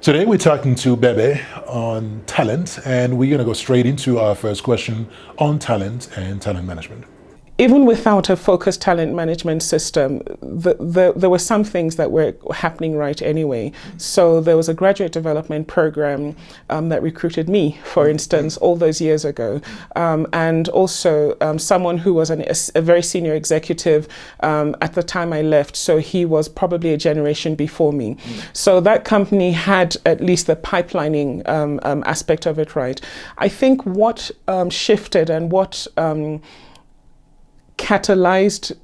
Today we're talking to Bebe on talent, and we're going to go straight into our first question on talent and talent management. Even without a focused talent management system, there were some things that were happening right anyway. So there was a graduate development program that recruited me, for instance, all those years ago. And also someone who was a very senior executive at the time I left. So he was probably a generation before me. So that company had at least the pipelining aspect of it right. I think what shifted and what catalyzed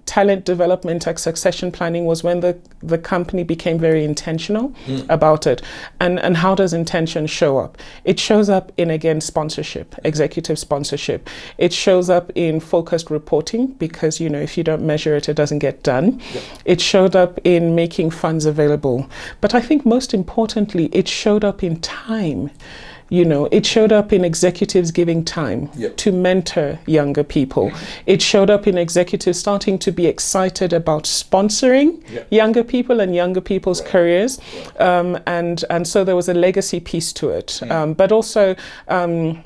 talent development and succession planning was when the company became very intentional about it. And how does intention show up? It shows up in, again, sponsorship, executive sponsorship. It shows up in focused reporting because, if you don't measure it, it doesn't get done. Yeah. It showed up in making funds available. But I think most importantly, it showed up in time. It showed up in executives giving time to mentor younger people. It showed up in executives starting to be excited about sponsoring younger people and younger people's careers. And so there was a legacy piece to it. But also in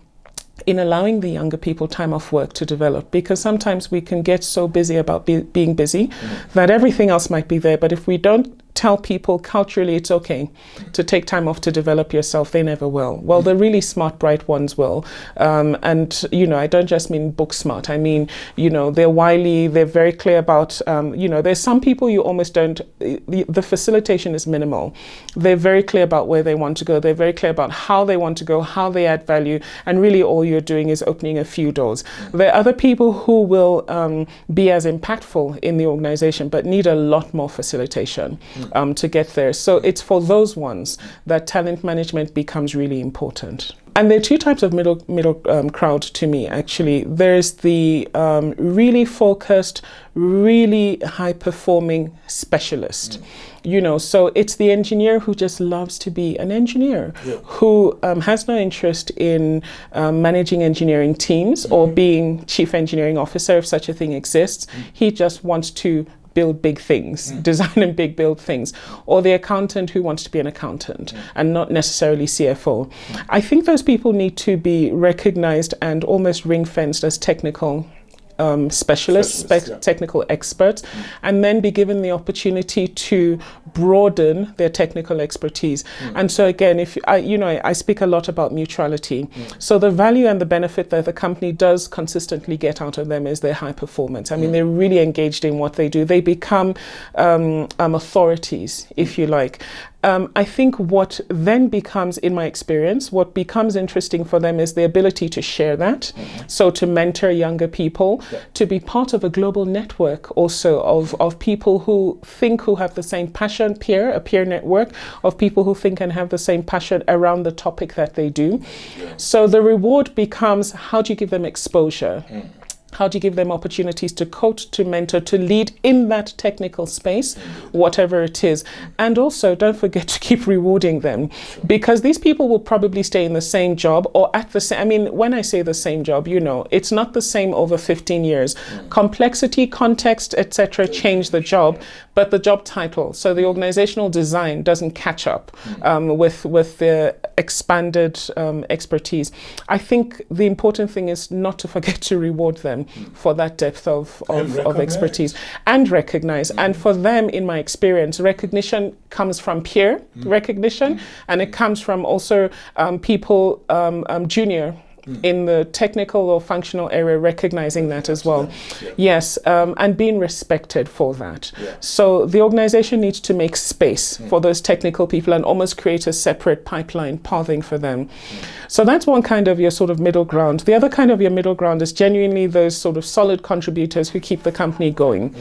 allowing the younger people time off work to develop, because sometimes we can get so busy about being busy that everything else might be there. But if we don't tell people culturally it's okay to take time off to develop yourself, they never will. Well, the really smart, bright ones will. And, I don't just mean book smart. I mean, they're wily, they're very clear about, there's some people you almost don't, the facilitation is minimal. They're very clear about where they want to go. They're very clear about how they want to go, how they add value. And really all you're doing is opening a few doors. There are other people who will be as impactful in the organization, but need a lot more facilitation to get there. So it's for those ones that talent management becomes really important. And there are two types of middle crowd to me, actually. There's the really focused, really high-performing specialist. So it's the engineer who just loves to be an engineer, who has no interest in managing engineering teams or being chief engineering officer, if such a thing exists. He just wants to build big things, design and build things, or the accountant who wants to be an accountant and not necessarily CFO. I think those people need to be recognized and almost ring-fenced as technical specialists, technical experts, and then be given the opportunity to broaden their technical expertise. And so again, if I speak a lot about mutuality. So the value and the benefit that the company does consistently get out of them is their high performance. I mean, they're really engaged in what they do. They become authorities, if you like. I think what then becomes, in my experience, what becomes interesting for them is the ability to share that. So to mentor younger people, to be part of a global network also of people who have the same passion, a peer network of people who think and have the same passion around the topic that they do. So the reward becomes, how do you give them exposure? How do you give them opportunities to coach, to mentor, to lead in that technical space, whatever it is? And also, don't forget to keep rewarding them, because these people will probably stay in the same job or at the same, when I say the same job, it's not the same over 15 years. Complexity, context, etc. change the job, but the job title, so the organizational design doesn't catch up with the expanded expertise. I think the important thing is not to forget to reward them for that depth of expertise and recognize. And for them, in my experience, recognition comes from peer recognition, and it comes from also people junior in the technical or functional area, recognizing that as well. Yes, and being respected for that. So the organization needs to make space for those technical people and almost create a separate pipeline pathing for them. So that's one kind of your sort of middle ground. The other kind of your middle ground is genuinely those sort of solid contributors who keep the company going.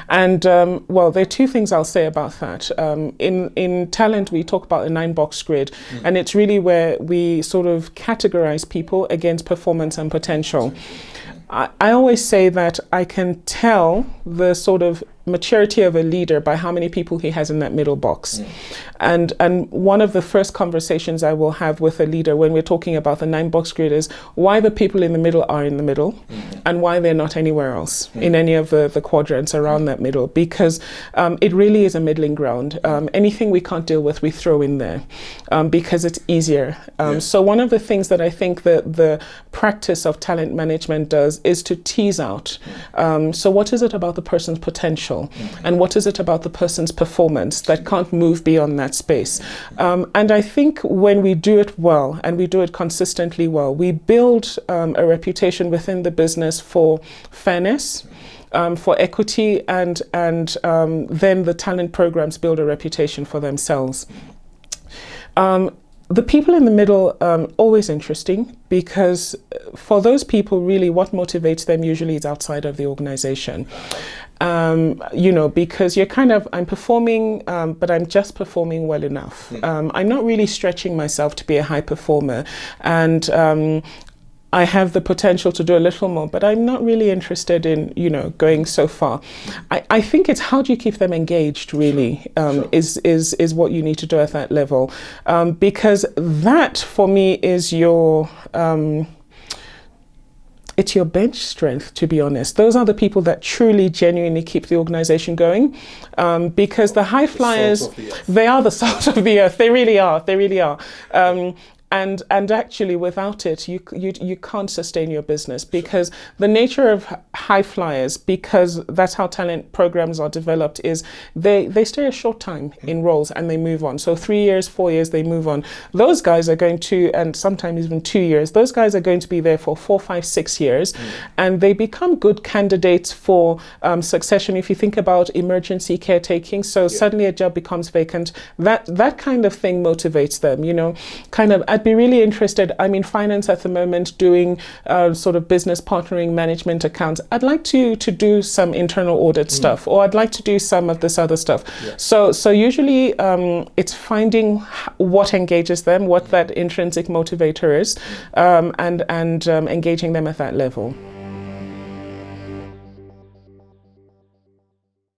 And there are two things I'll say about that. In talent, we talk about a 9-box grid, and it's really where we sort of categorize people against performance and potential. I always say that I can tell the sort of maturity of a leader by how many people he has in that middle box. And one of the first conversations I will have with a leader when we're talking about the 9-box grid is why the people in the middle are in the middle and why they're not anywhere else in any of the quadrants around that middle, because it really is a middling ground. Anything we can't deal with, we throw in there because it's easier. So one of the things that I think that the practice of talent management does is to tease out. So what is it about the person's potential? And what is it about the person's performance that can't move beyond that space? And I think when we do it well and we do it consistently well, we build a reputation within the business for fairness, for equity, and then the talent programs build a reputation for themselves. The people in the middle, always interesting, because for those people, really what motivates them usually is outside of the organization. Because you're kind of, I'm performing, but I'm just performing well enough. I'm not really stretching myself to be a high performer. And I have the potential to do a little more, but I'm not really interested in, going so far. I think it's how do you keep them engaged, really, is what you need to do at that level. Because that, for me, is your... it's your bench strength, to be honest. Those are the people that truly, genuinely keep the organization going. Because the high flyers, they are the salt of the earth. They really are. They really are. And actually, without it, you can't sustain your business, because the nature of high flyers, because that's how talent programs are developed, is they stay a short time in roles and they move on. So 3 years, 4 years, they move on. Those guys are going to, and sometimes even 2 years, those guys are going to be there for 4, 5, 6 years, and they become good candidates for succession. If you think about emergency caretaking, so suddenly a job becomes vacant, that kind of thing motivates them, I'd be really interested. I'm in finance at the moment, doing sort of business partnering, management accounts. I'd like to do some internal audit stuff, or I'd like to do some of this other stuff. So usually it's finding what engages them, what that intrinsic motivator is, and engaging them at that level.